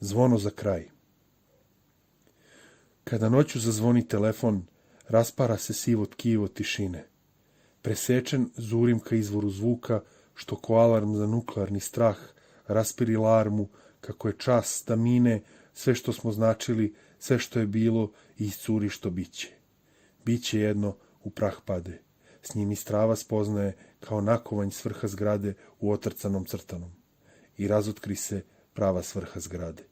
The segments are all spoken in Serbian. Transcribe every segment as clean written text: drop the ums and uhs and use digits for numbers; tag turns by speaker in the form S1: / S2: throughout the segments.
S1: Zvono za kraj. Kada noću zazvoni telefon, raspara se sivo tkivo tišine. Presečen zurim ka izvoru zvuka, što ko alarm za nuklearni strah raspiri larmu, kako je čas da mine sve što smo značili, sve što je bilo i iscuri što biće. Biće jedno u prah pade. S njim i strava spoznaje kao nakovanj svrha zgrade u otrcanom crtanom. I razotkri se prava svrha zgrade.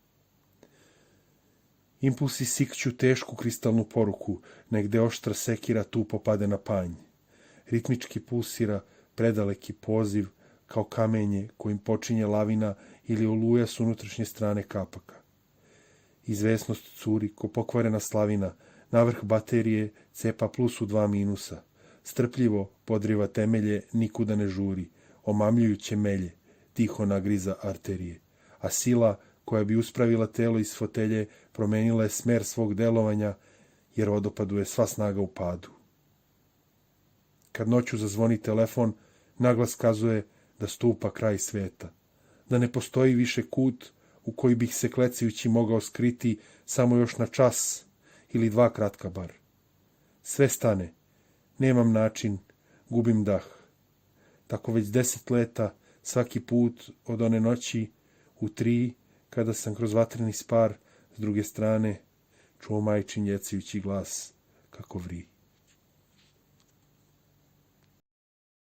S1: Impulsi sikću tešku kristalnu poruku, negde oštra sekira tu popade na panj. Ritmički pulsira predaleki poziv, kao kamenje kojim počinje lavina ili oluja s unutrašnje strane kapaka. Izvesnost curi ko pokvarena slavina, navrh baterije cepa plus u 2 minusa. Strpljivo podriva temelje, nikuda ne žuri, omamljujuće melje, tiho nagriza arterije. A sila koja bi uspravila telo iz fotelje promenila je smer svog delovanja, jer vodopadu je sva snaga u padu. Kad noću zazvoni telefon, naglas kazuje da stupa kraj sveta, da ne postoji više kut u koji bih se klecajući mogao skriti samo još na čas ili 2 kratka bar. Sve stane, nemam način, gubim dah. Tako već 10 leta, svaki put od one noći u 3, kada sam kroz vatreni spar s druge strane čuo majčin jecajući glas kako vri.